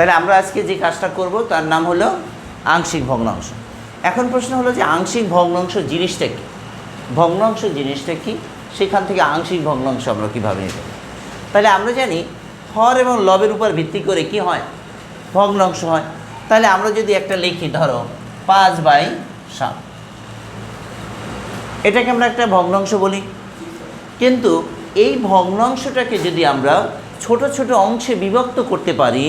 তাহলে আমরা আজকে যে কাজটা করব তার নাম হলো আংশিক ভগ্নাংশ। এখন প্রশ্ন হলো যে আংশিক ভগ্নাংশ জিনিসটা কী, ভগ্নাংশ জিনিসটা কী, সেখান থেকে আংশিক ভগ্নাংশ আমরা কীভাবে নেব। তাহলে আমরা জানি হর এবং লবের উপর ভিত্তি করে কি হয়, ভগ্নাংশ হয়। তাহলে আমরা যদি একটা লিখি, ধরো 5/7, এটাকে আমরা একটা ভগ্নাংশ বলি। কিন্তু এই ভগ্নাংশটাকে যদি আমরা ছোট ছোট অংশে বিভক্ত করতে পারি,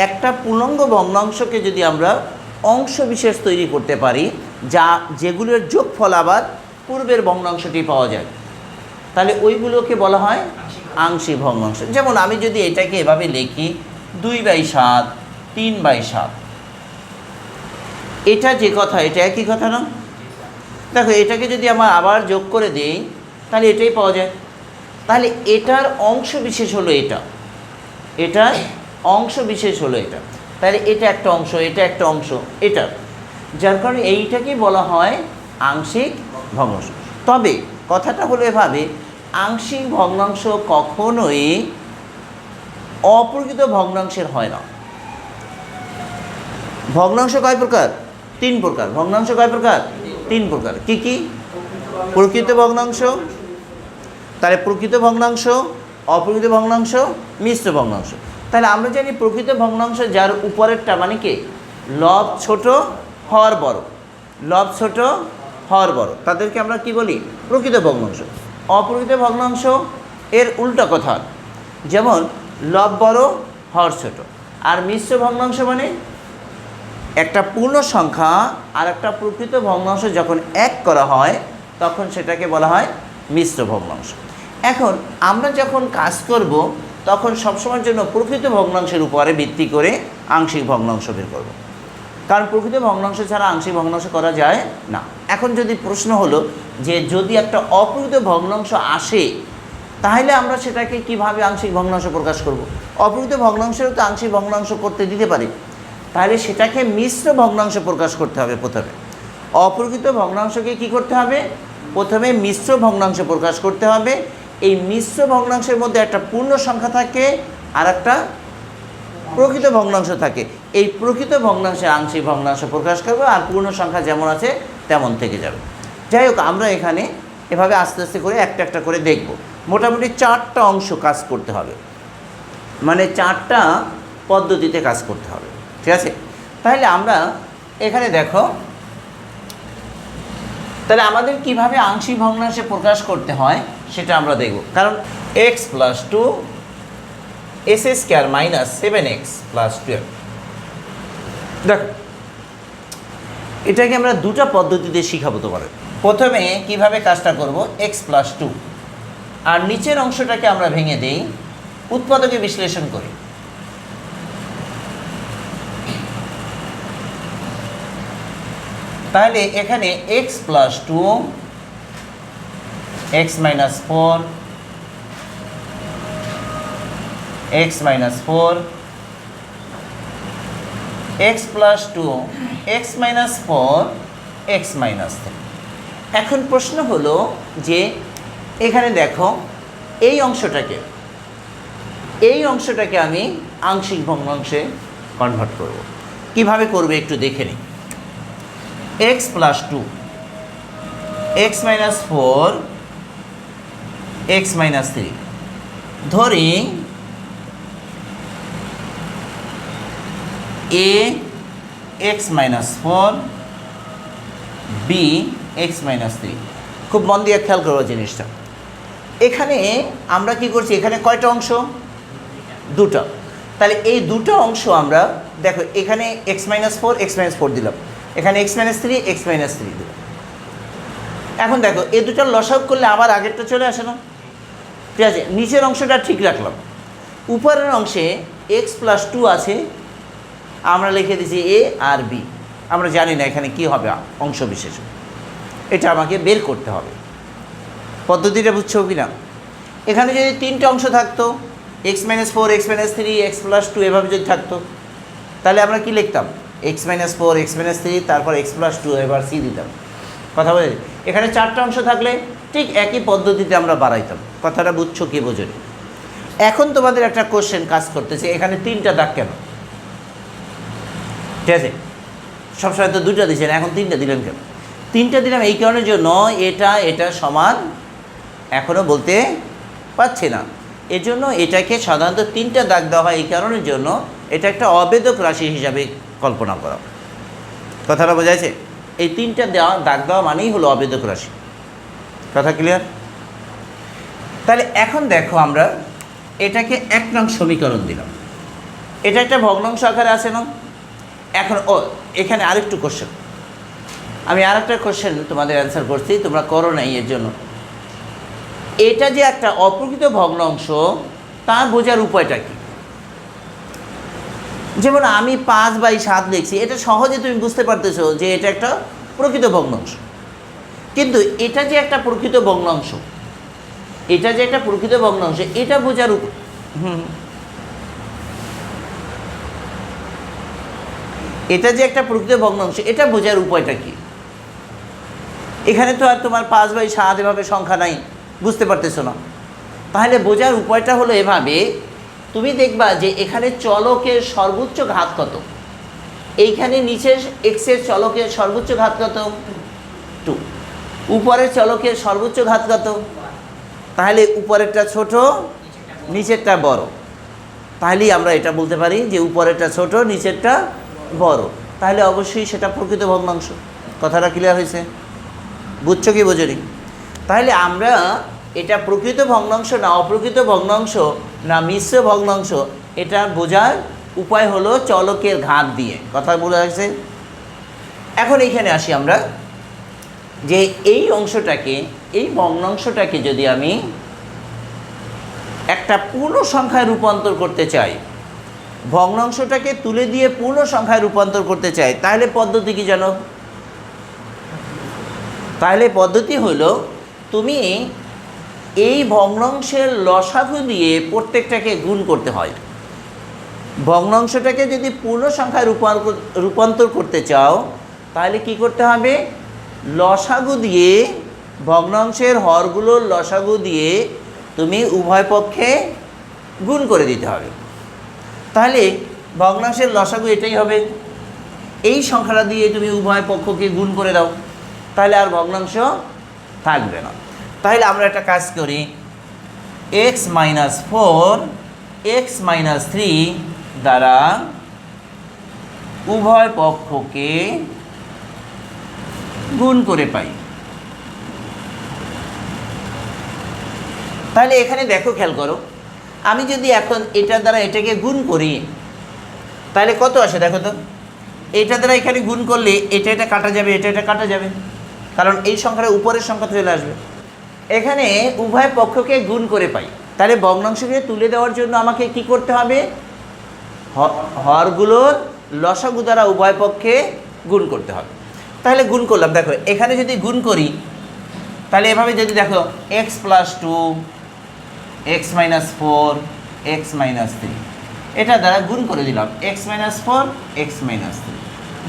একটা পূর্ণাঙ্গ ভগ্নাংশকে যদি আমরা অংশ বিশেষ তৈরি করতে পারি, যেগুলোর যোগফল আবার পূর্বের ভগ্নাংশটি পাওয়া যায়, তাহলে ওইগুলোকে বলা হয় আংশিক ভগ্নাংশ। যেমন আমি যদি এটাকে এভাবে লিখি 2/7, 3/7, এটা যে কথা, এটা একই কথা না? দেখো এটাকে যদি আমরা আবার যোগ করে দিই তাহলে এটাই পাওয়া যায়। তাহলে এটার অংশ বিশেষ হলো এটা, এটার অংশ বিশেষ হলো এটা। তাহলে এটা একটা অংশ, এটা একটা অংশ, এটা, যার কারণে এইটাকে বলা হয় আংশিক ভগ্নাংশ। তবে কথাটা হলো এভাবে, আংশিক ভগ্নাংশ কখনোই অপ্রকৃত ভগ্নাংশের হয় না। ভগ্নাংশ কয় প্রকার? 3 প্রকার। ভগ্নাংশ কয় প্রকার? 3 প্রকার। কি কি? প্রকৃত ভগ্নাংশ, তাহলে প্রকৃত ভগ্নাংশ, অপ্রকৃত ভগ্নাংশ, মিশ্র ভগ্নাংশ। তাহলে আমরা জানি প্রকৃত ভগ্নাংশ যার উপরেরটা, মানে কি লব ছোট হর বড়, লব ছোট হর বড়, তাদেরকে আমরা কি বলি? প্রকৃত ভগ্নাংশ। অপ্রকৃত ভগ্নাংশ এর উল্টা কথা, যেমন লব বড় হর ছোট। আর মিশ্র ভগ্নাংশ মানে একটা পূর্ণ সংখ্যা আর একটা প্রকৃত ভগ্নাংশ যখন এক করা হয় তখন সেটাকে বলা হয় মিশ্র ভগ্নাংশ। এখন আমরা যখন কাজ করব তখন সবসময়ের জন্য প্রকৃত ভগ্নাংশের উপরে ভিত্তি করে আংশিক ভগ্নাংশ বের করব, কারণ প্রকৃত ভগ্নাংশ ছাড়া আংশিক ভগ্নাংশ করা যায় না। এখন যদি প্রশ্ন হলো যে যদি একটা অপ্রকৃত ভগ্নাংশ আসে তাহলে আমরা সেটাকে কিভাবে আংশিক ভগ্নাংশ প্রকাশ করব? অপ্রকৃত ভগ্নাংশেরও তো আংশিক ভগ্নাংশ করতে দিতে পারি, তাহলে সেটাকে মিশ্র ভগ্নাংশ প্রকাশ করতে হবে। প্রথমে অপ্রকৃত ভগ্নাংশকে কি করতে হবে? প্রথমে মিশ্র ভগ্নাংশ প্রকাশ করতে হবে। এই মিশ্র ভগ্নাংশের মধ্যে একটা পূর্ণ সংখ্যা থাকে আর একটা প্রকৃত ভগ্নাংশ থাকে। এই প্রকৃত ভগ্নাংশে আংশিক ভগ্নাংশ প্রকাশ করবে, আর পূর্ণ সংখ্যা যেমন আছে তেমন থেকে যাবে। যাই হোক, আমরা এখানে এভাবে আস্তে আস্তে করে একটা একটা করে দেখব। মোটামুটি 4টা অংশ কাজ করতে হবে, মানে 4টা পদ্ধতিতে কাজ করতে হবে, ঠিক আছে? তাহলে আমরা এখানে দেখো, তাহলে আমাদের কিভাবে আংশিক ভগ্নাংশে প্রকাশ করতে হয় সেটা আমরা দেখব। কারণ x + 2 s² - 7x + 12, দেখো এটাকে আমরা দুটো পদ্ধতিতে শিখাবো তোমার। প্রথমে কিভাবে কাজটা করব, x + 2, আর নিচের অংশটাকে আমরা ভেঙে দেই, উৎপাদকে বিশ্লেষণ করি। তাহলে এখানে x + 2, x - 4, x - 4, x + 2, x - 4, x - 3। এখন প্রশ্ন হলো যে এখানে দেখো এই অংশটাকে আমি আংশিক ভগ্নাংশে কনভার্ট করব। কিভাবে করবে একটু দেখে নিই। x + 2, x - 4, x - 3, ধরি a x - 4, b x - 3। খুব মন দিয়ে খেয়াল করবো জিনিসটা। এখানে আমরা কি করছি, এখানে কয়টা অংশ? 2টা। তাহলে এই 2টা অংশ আমরা দেখো, এখানে x - 4, x - 4 দিলাম, এখানে x - 3, x - 3 দিলাম। এখন দেখো এই দুটোর লসাগু করলে আবার আগেরটা চলে আসে না? ঠিক আছে, নিচের অংশটা ঠিক রাখলাম, উপরের অংশে x + 2 আছে, আমরা লিখে দিয়েছি a আর b। আমরা জানি না এখানে কি হবে অংশ বিশেষ, এটা আমাকে বের করতে হবে। পদ্ধতিটা বুঝছো কি না? এখানে যদি 3টে অংশ থাকতো, x - 4, x - 3, x + 2 এভাবে যদি থাকতো, তাহলে আমরা কি লিখতাম? x - 4, x - 3, তারপর x + 2, এবার c দিতাম। কথা বলে এখানে 4টা অংশ থাকলে ঠিক একই পদ্ধতিতে আমরা বাড়াইতাম। কথাটা বুঝছো কি বোঝো? এখন তোমাদের একটা কোশ্চেন কাজ করতেছে, এখানে 3টা দাগ কেন? ঠিক আছে, সবসময় তো 2টা দিয়েছেন, এখন 3টা দিলেন কেন? 3টা দিলাম এই কারণের জন্য এটা সমান এখনও বলতে পারছে না, এজন্য এটাকে সাধারণত 3টা দাগ দেওয়া হয় এই কারণের জন্য এটা একটা অবেদক রাশি হিসাবে কল্পনা করা। কথাটা বোঝাইছে? এই 3টা দাগ দেওয়া মানেই হলো অবেদক রাশি। কথা ক্লিয়ার? তাহলে এখন দেখো আমরা এটাকে 1 নং সমীকরণ দিলাম, এটা একটা ভগ্নাংশ আকারে আছে না? এখন এখানে আরেকটু কোশ্চেন, আমি আরেকটা কোশ্চেন তোমাদের অ্যান্সার করছি, তোমরা করো নাই, এর জন্য এটা যে একটা অপ্রকৃত ভগ্নাংশ তা বোঝার উপায়টা কি? যেমন আমি 5/7 লিখছি, এটা সহজে তুমি বুঝতে পারতেছো যে এটা একটা প্রকৃত ভগ্নাংশ, কিন্তু এটা যে একটা প্রকৃত ভগ্নাংশ, এটা যে একটা প্রকৃত ভগ্নাংশ এটা বোঝার এটা যে একটা প্রকৃত ভগ্নাংশ এটা বোঝার উপায়টা কি? এখানে তো আর তোমার 5/7 এভাবে সংখ্যা নাই, বুঝতে পারতেছো না। তাহলে বোঝার উপায়টা হলো এভাবে, তুমি দেখবা যে এখানে চলকের সর্বোচ্চ ঘাত কত, এইখানে নিচের এক্সের চলকের সর্বোচ্চ ঘাত কত? 2, উপরের চলকের সর্বোচ্চ ঘাত কত? তাহলে উপরেরটা ছোট, নিচেরটা বড়, তাহলেই আমরা এটা বলতে পারি যে উপরেরটা ছোট, নিচেরটা বড়, তাহলে অবশ্যই সেটা প্রকৃত ভগ্নাংশ। কথাটা ক্লিয়ার হয়েছে? বুঝছো কি বোঝনি? তাহলে আমরা এটা প্রকৃত ভগ্নাংশ না অপ্রকৃত ভগ্নাংশ না মিশ্র ভগ্নাংশ এটা বোঝার উপায় হলো চলকের ঘাত দিয়ে। কথা বলে আসছে। এখন এইখানে আসি আমরা, যে এই অংশটাকে, এই ভগ্নাংশটাকে যদি আমি একটা পূর্ণ সংখ্যায় রূপান্তর করতে চাই, ভগ্নাংশটাকে তুলে দিয়ে পূর্ণ সংখ্যায় রূপান্তর করতে চাই, তাহলে পদ্ধতি কি জানো? তাহলে পদ্ধতি হলো তুমি এই ভগ্নাংশের লসাগু দিয়ে প্রত্যেকটাকে গুণ করতে হয়। ভগ্নাংশটাকে যদি পূর্ণ সংখ্যায় রূপান্তর করতে চাও তাহলে কি করতে হবে? লসাগু দিয়ে, ভগ্নাংশের হরগুলোর লসাগু দিয়ে তুমি উভয় পক্ষে গুণ করে দিতে হবে। তাহলে ভগ্নাংশের লসাগু এটাই হবে, এই সংখ্যাটা দিয়ে তুমি উভয় পক্ষকে গুণ করে দাও, তাহলে আর ভগ্নাংশ থাকবে না। তাহলে আমরা একটা কাজ করি, x-4 x-3 দ্বারা উভয় পক্ষকে গুণ করে পাই। তাহলে এখানে দেখো, খেয়াল করো, আমি যদি এখন এটার দ্বারা এটাকে গুণ করি তাহলে কত আসে দেখো তো। এটা দ্বারা এখানে গুণ করলে এটা কাটা যাবে, এটা কাটা যাবে, কারণ এই সংখ্যাটা উপরের সংখ্যা চলে আসবে। এখানে উভয় পক্ষকে গুণ করে পাই, তাহলে ভগ্নাংশকে তুলে দেওয়ার জন্য আমাকে কি করতে হবে? হরগুলোর লসাগু দ্বারা উভয় পক্ষে গুণ করতে হবে। তাহলে গুণ করলাম, দেখো এখানে যদি গুণ করি তাহলে এভাবে যদি দেখো x+2 x-4 x-3 এটা দ্বারা গুণ করে দিলাম, x-4 x-3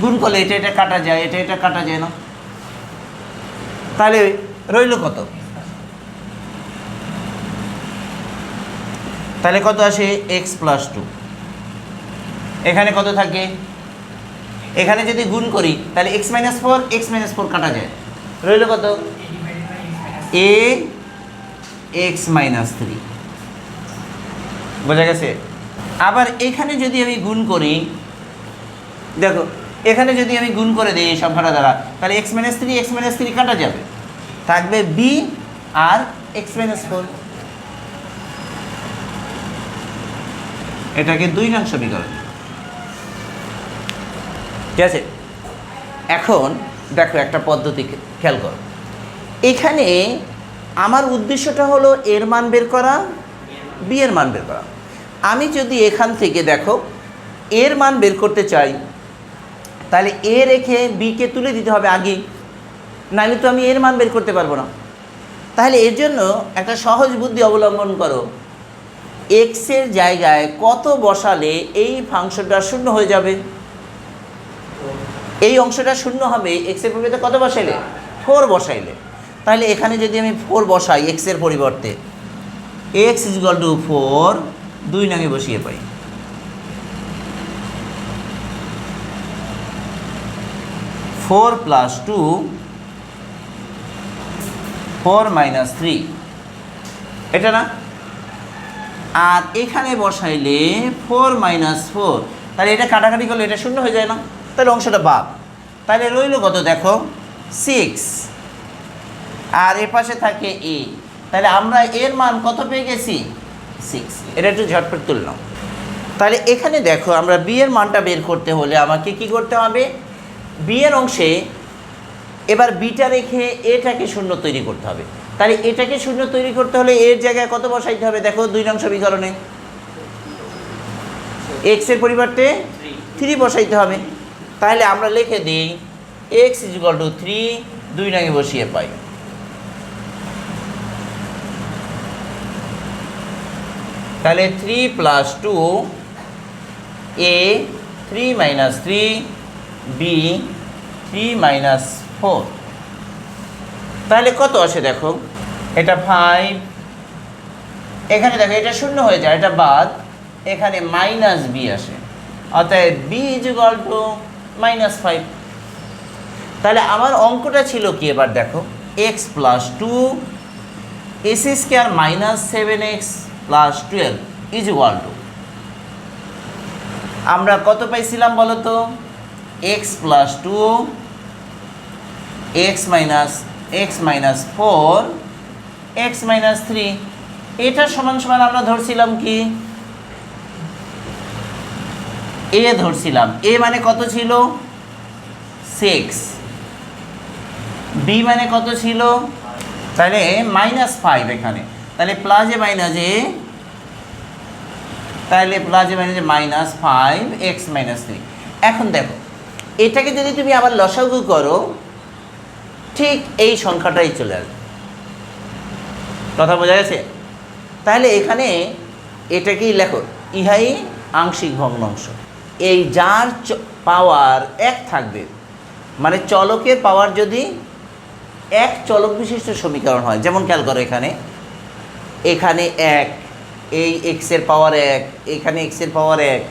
গুণ করলে এটা কাটা যায়, এটা কাটা যায় না, তাহলে রইল কত? তাহলে কত আসে? x+2। এখানে কত থাকে? এখানে যদি গুণ করি তাহলে x-4 x-4 কাটা যায়, রইল কত? a x-3। বোঝা গেছে? আবার এখানে যদি আমি গুণ করি, দেখো এখানে যদি আমি গুণ করে দিই এই সংখ্যাটা দ্বারা, তাহলে x-3 কাটা যাবে, থাকবে b আর x-4। এটাকে 2 নং সমীকরণ। ঠিক আছে? এখন দেখো একটা পদ্ধতি খেয়াল করো, এখানে আমার উদ্দেশ্যটা হলো এর মান বের করা, বি এর মান বের করা। আমি যদি এখান থেকে দেখো এর মান বের করতে চাই তাহলে এ রেখে বিকে তুলে দিতে হবে আগে, নাহলে তো আমি এর মান বের করতে পারবো না। তাহলে এর জন্য একটা সহজ বুদ্ধি অবলম্বন করো, এক্সের জায়গায় কত বসালে এই ফাংশনটা শূন্য হয়ে যাবে? এই অংশটা শূন্য হবে এক্সের পরিবর্তে কত বসাইলে? 4 বসাইলে। তাহলে এখানে যদি আমি 4 বসাই এক্সের পরিবর্তে, x=4 2 নঙে বসিয়ে পাই। 4 প্লাস 2 4 মাইনাস 3, এটা না? আর এখানে বসাইলে 4 মাইনাস 4, তাহলে এটা কাটাকাটি করলে এটা শূন্য হয়ে যায় না? তাহলে অংশটা বাদ। তাহলে রইল কত দেখো 6, আর এ পাশে থাকে a। তাহলে আমরা এর মান কত পেয়ে গেছি? 6। এটা একটু ঝটপট তুললাম। তাহলে এখানে দেখো আমরা b এর মানটা বের করতে হলে আমাকে কি করতে হবে? b এর অংশে এবার বিটা রেখে এটাকে শূন্য তৈরি করতে হবে। তাহলে এটাকে শূন্য তৈরি করতে হলে এর জায়গায় কত বসাইতে হবে? দেখো 2 নং সমীকরণে x এর পরিবর্তে 3 বসাইতে হবে। তাহলে আমরা লিখে দিই x = 3, 2 নঙে বসিয়ে পাই। তাহলে 3 plus 2 a 3 minus 3 b 3 minus 4, তাহলে কত আসে দেখো? এটা 5, এখানে দেখো এটা শূন্য হয়ে যায়, এটা বাদ, এখানে মাইনাস b আসে, অতএব b = -5। তাহলে আমার অঙ্কটা ছিল কি এবার দেখো x plus 2 s² minus 7x plus 12 = আমরা কত পাইছিলাম বলো তো? x plus 2 x minus 4 x minus 3, এটা সমান সমান আমরা ধরছিলাম কি a ধরছিলাম। a মানে কত ছিল? 6। b মানে কত ছিল? তাহলে -5 এখানে, তাহলে প্লাসে মাইনাসে, তাহলে প্লাসে মাইনাসে -5 x মাইনাস 3। এখন দেখো এটাকে যদি তুমি আবার লসাগু করো ঠিক এই সংখ্যাটাই চলে আসবে। কথা বোঝা গেছে? তাহলে এখানে এটাকেই লেখো ইহাই আংশিক ভগ্নাংশ। এই যার পাওয়ার 1 থাকবে, মানে চলকের পাওয়ার যদি 1 চলক বিশিষ্ট সমীকরণ হয়, যেমন খেয়াল করো এখানে 1, এই x এর পাওয়ার 1, এখানে x এর পাওয়ার 1,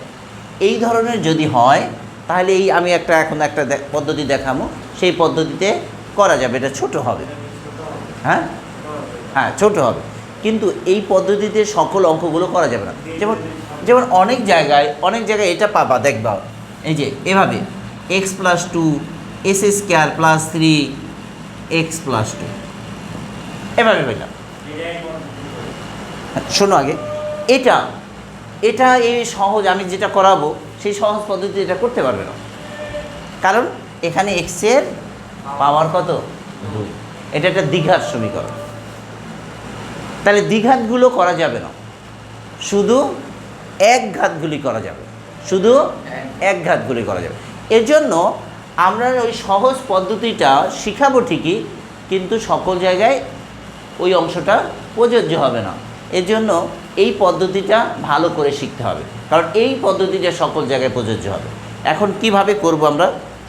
এই ধরনের যদি হয় তাহলে এই আমি এখন একটা পদ্ধতি দেখাবো, সেই পদ্ধতিতে করা যাবে। এটা ছোট হবে, হ্যাঁ হ্যাঁ ছোট হবে, কিন্তু এই পদ্ধতিতে সকল অঙ্কগুলো করা যাবে না। যেমন অনেক জায়গায় এটা পাবা, দেখবা এই যে এভাবে x plus 2 s² plus 3 x plus 2, এভাবে পেলাম। শোনো আগে, এটা এই সহজ, আমি যেটা করাবো সেই সহজ পদ্ধতি এটা করতে পারবে না, কারণ এখানে x এর পাওয়ার কত? 2। এটা একটা দ্বিঘাত সমীকরণ। তাহলে দ্বিঘাতগুলো করা যাবে না, শুধু একঘাতগুলি করা যাবে, শুধু একঘাতগুলি করা যাবে। এর জন্য আমরা ওই সহজ পদ্ধতিটা শিখাবো ঠিকই, কিন্তু সকল জায়গায় ওই অংশটা প্রযোজ্য হবে না। এর জন্য এই পদ্ধতিটা ভালো করে শিখতে হবে, কারণ এই পদ্ধতিটা সকল জায়গায় প্রযোজ্য হবে। এখন কিভাবে করব আমরা,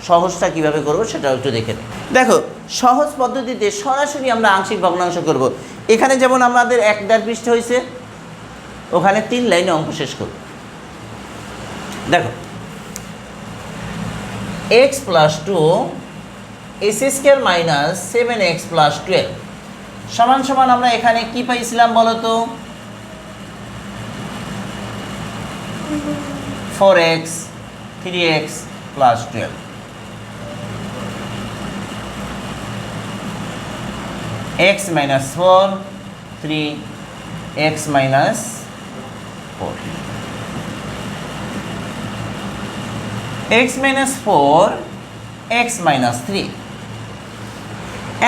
সহজটা কিভাবে করব সেটাও একটু দেখে নিই। দেখো সহজ পদ্ধতিতে সরাসরি আমরা আংশিক ভগ্নাংশ করব। এখানে যেমন আমাদের 1.5 পৃষ্ঠা হয়েছে, ওখানে 3 লাইনে অঙ্ক শেষ করব। দেখো x plus 2 s² minus 7x plus 12 সমান সমান আমরা এখানে কি পাইছিলাম বলো তো? 4x 3x plus 12। x minus 4 3 x minus 4, x minus 4 x minus 3।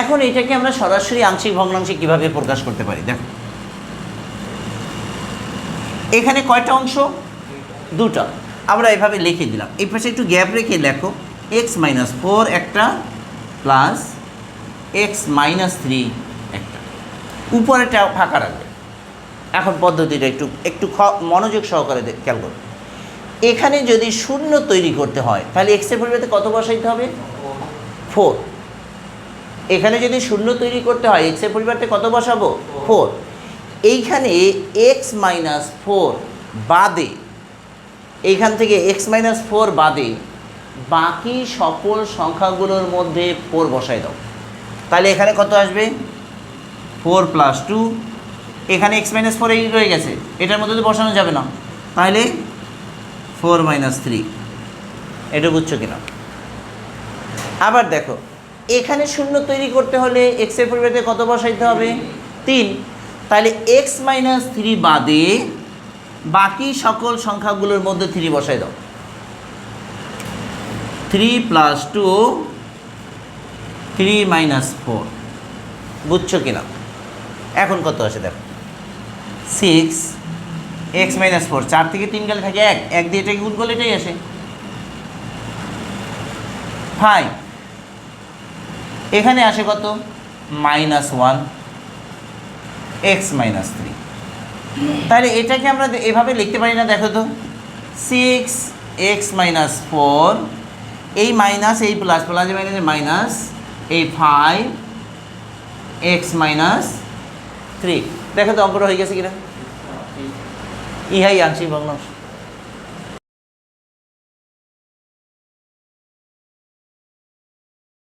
এখন এটাকে আমরা সরাসরি আংশিক ভগ্নাংশে কিভাবে প্রকাশ করতে পারি? দেখো এখানে কয়টা অংশ? 2টা। আমরা এভাবে লিখে দিলাম, এই পাশে একটু গ্যাপ রেখে লেখো x মাইনাস 4 একটা প্লাস x মাইনাস 3 একটা, উপরেটা ফাঁকা রাখবে। এখন পদ্ধতিটা একটু মনোযোগ সহকারে খেয়াল করো। এখানে যদি শূন্য তৈরি করতে হয় তাহলে x এর পরিবর্তে কত বসাইতে হবে? 4। এখানে যদি শূন্য তৈরি করতে হয় x এর পরিবর্তে কত বসাবো? 4। এইখানে x মাইনাস 4 বাদে, এইখান থেকে x মাইনাস 4 বাদে বাকি সকল সংখ্যাগুলোর মধ্যে 4 বসাই দাও। তাহলে এখানে কত আসবে? 4 + 2, এখানে x - 4 এই রয়ে গেছে, এটার মধ্যে তো বসানো যাবে না, তাহলে 4 - 3। এটা বুঝছো কিনা? আবার দেখো, এখানে শূন্য তৈরি করতে হলে x এর পরিবর্তে কত বসাইতে হবে? 3। তাহলে x - 3 বাদে বাকি সকল সংখ্যাগুলোর মধ্যে 3 বসাই দাও। 3 + 2 3 - 4। বুঝছো কিনা? এখন কত আসে দেখো, 6 x - 4, 4 থেকে 3 গেলে থাকে 1, 1 দিয়ে এটাকে গুণ করলে এটাই আসে 5। এখানে আসে কত? -1 x - 3। তাহলে এটাকে আমরা এভাবে লিখতে পারি না? দেখো তো, 6 x - 4, এই মাইনাস এই প্লাস, প্লাস মাইনাস মাইনাস, এই 5 x - 3। দেখো তো অঙ্কটা হয়ে গেছে কিনা? ইহাই আংশিক ভগ্নাংশ।